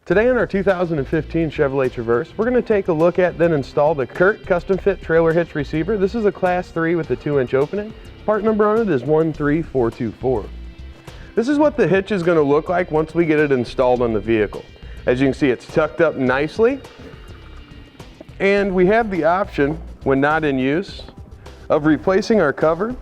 Today on our 2015 Chevrolet Traverse, we're going to take a look at then install the CURT Custom Fit Trailer Hitch Receiver. This is a Class 3 with a 2-inch opening. Part number on it is 13424. This is what the hitch is going to look like once we get it installed on the vehicle. As you can see, it's tucked up nicely, and we have the option, when not in use, of replacing our cover.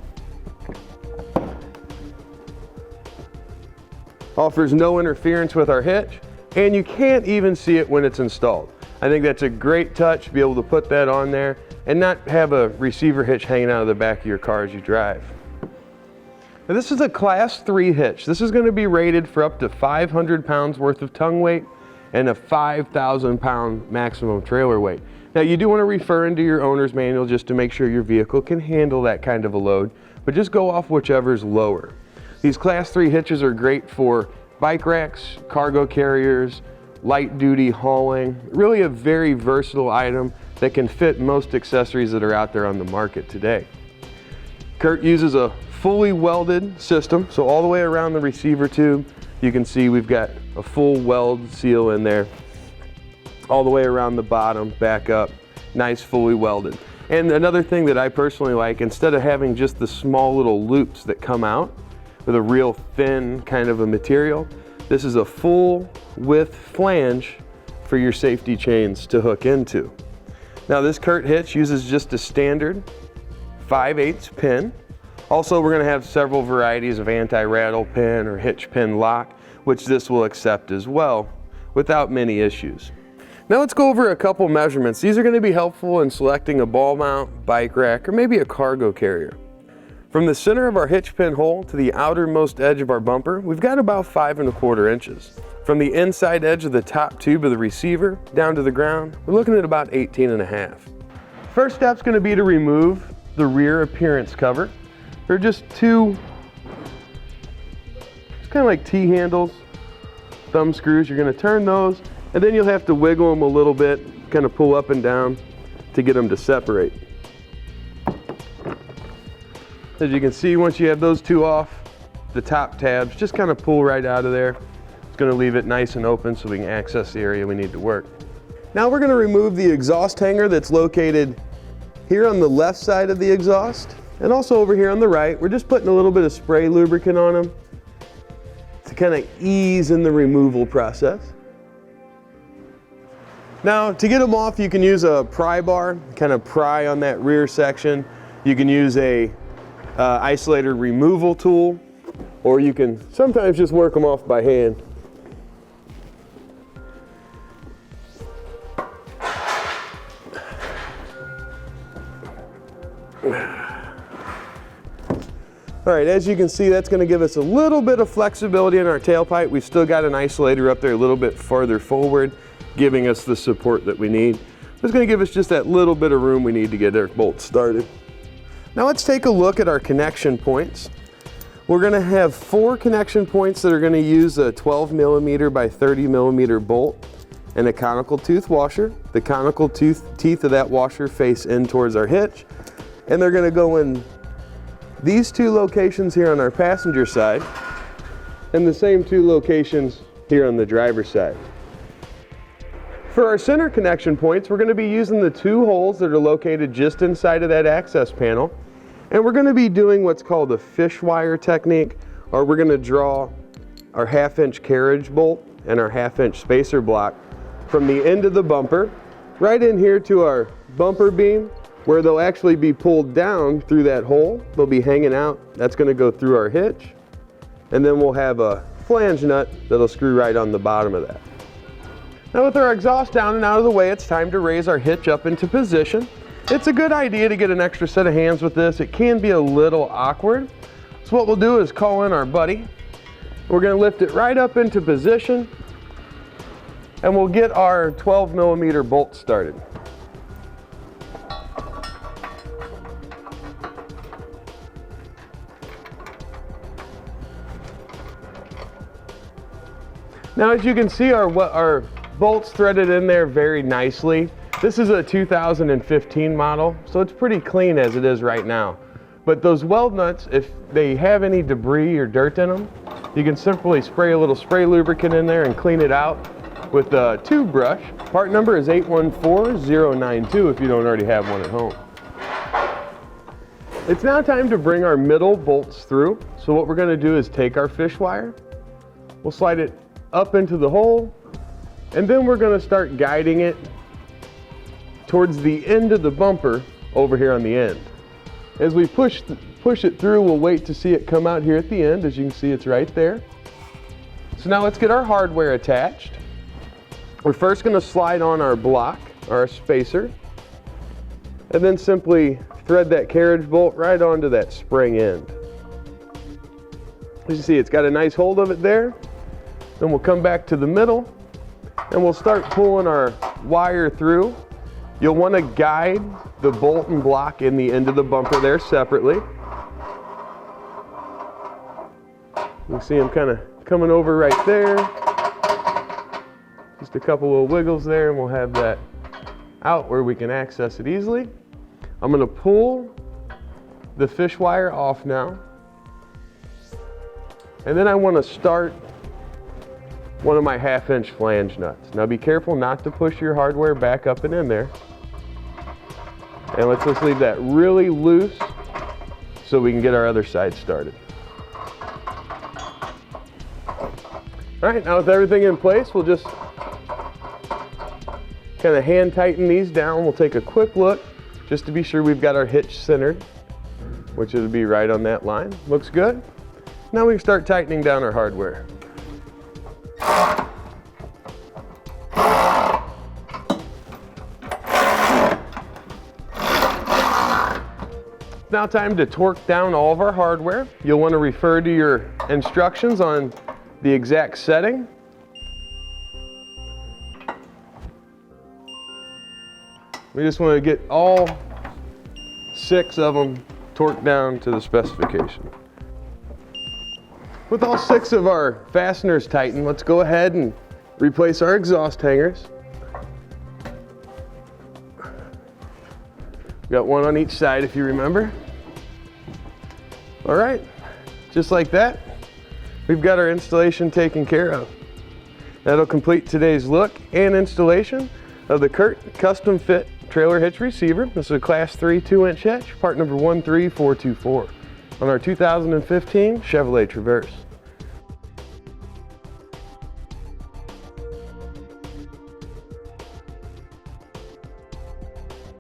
Offers no interference with our hitch, and you can't even see it when it's installed. I think that's a great touch to be able to put that on there and not have a receiver hitch hanging out of the back of your car as you drive. Now, this is a Class 3 hitch. This is going to be rated for up to 500 pounds worth of tongue weight and a 5,000 pound maximum trailer weight. Now, you do want to refer into your owner's manual just to make sure your vehicle can handle that kind of a load, but just go off whichever's lower. These Class 3 hitches are great for bike racks, cargo carriers, light duty hauling. Really a very versatile item that can fit most accessories that are out there on the market today. CURT uses a fully welded system, so all the way around the receiver tube, you can see we've got a full weld seal in there. All the way around the bottom, back up, nice fully welded. And another thing that I personally like, instead of having just the small little loops that come out with a real thin kind of a material, this is a full width flange for your safety chains to hook into. Now, this CURT hitch uses just a standard 5/8 pin. Also, we're going to have several varieties of anti-rattle pin or hitch pin lock, which this will accept as well without many issues. Now let's go over a couple measurements. These are going to be helpful in selecting a ball mount, bike rack, or maybe a cargo carrier. From the center of our hitch pin hole to the outermost edge of our bumper, we've got about 5¼ inches. From the inside edge of the top tube of the receiver down to the ground, we're looking at about 18½. First step's going to be to remove the rear appearance cover. They're just two, it's kind of like T-handles, thumb screws. You're going to turn those, and then you'll have to wiggle them a little bit, kind of pull up and down to get them to separate. As you can see, once you have those two off, the top tabs just kind of pull right out of there. It's going to leave it nice and open so we can access the area we need to work. Now we're going to remove the exhaust hanger that's located here on the left side of the exhaust and also over here on the right. We're just putting a little bit of spray lubricant on them to kind of ease in the removal process. Now, to get them off, you can use a pry bar, kind of pry on that rear section. You can use a isolator removal tool, or you can sometimes just work them off by hand. All right, as you can see, that's going to give us a little bit of flexibility in our tailpipe. We've still got an isolator up there a little bit farther forward, giving us the support that we need. It's going to give us just that little bit of room we need to get our bolt started. Now let's take a look at our connection points. We're going to have 4 connection points that are going to use a 12mm by 30mm bolt and a conical tooth washer. The conical teeth of that washer face in towards our hitch, and they're going to go in these 2 locations here on our passenger side and the same 2 locations here on the driver's side. For our center connection points, we're going to be using the 2 holes that are located just inside of that access panel. And we're going to be doing what's called a fish wire technique, or we're going to draw our 1/2-inch carriage bolt and our 1/2-inch spacer block from the end of the bumper right in here to our bumper beam, where they'll actually be pulled down through that hole. They'll be hanging out. That's going to go through our hitch. And then we'll have a flange nut that'll screw right on the bottom of that. Now, with our exhaust down and out of the way, it's time to raise our hitch up into position. It's a good idea to get an extra set of hands with this. It can be a little awkward. So what we'll do is call in our buddy. We're going to lift it right up into position, and we'll get our 12mm bolt started. Now, as you can see, our bolts threaded in there very nicely. This is a 2015 model, so it's pretty clean as it is right now. But those weld nuts, if they have any debris or dirt in them, you can simply spray a little spray lubricant in there and clean it out. with a tube brush. Part number is 814092 if you don't already have one at home. It's now time to bring our middle bolts through. So what we're going to do is take our fish wire, we'll slide it up into the hole, and then we're going to start guiding it towards the end of the bumper over here on the end. As we push it through, we'll wait to see it come out here at the end. As you can see, it's right there. So now let's get our hardware attached. We're first going to slide on our block, our spacer, and then simply thread that carriage bolt right onto that spring end. As you see, it's got a nice hold of it there. Then we'll come back to the middle and we'll start pulling our wire through. You'll want to guide the bolt and block in the end of the bumper there separately. You can see them kind of coming over right there. Just a couple little wiggles there and we'll have that out where we can access it easily. I'm going to pull the fish wire off now. And then I want to start one of my 1/2-inch flange nuts. Now be careful not to push your hardware back up and in there. And let's just leave that really loose so we can get our other side started. All right, now with everything in place, we'll just kind of hand tighten these down. We'll take a quick look just to be sure we've got our hitch centered, which it'll be right on that line. Looks good. Now we can start tightening down our hardware. It's now time to torque down all of our hardware. You'll want to refer to your instructions on the exact setting. We just want to get all 6 of them torqued down to the specification. With all 6 of our fasteners tightened, let's go ahead and replace our exhaust hangers. Got one on each side if you remember. All right, just like that, we've got our installation taken care of. That'll complete today's look and installation of the CURT Custom Fit Trailer Hitch Receiver. This is a Class 3 2-inch hitch, part number 13424 on our 2015 Chevrolet Traverse.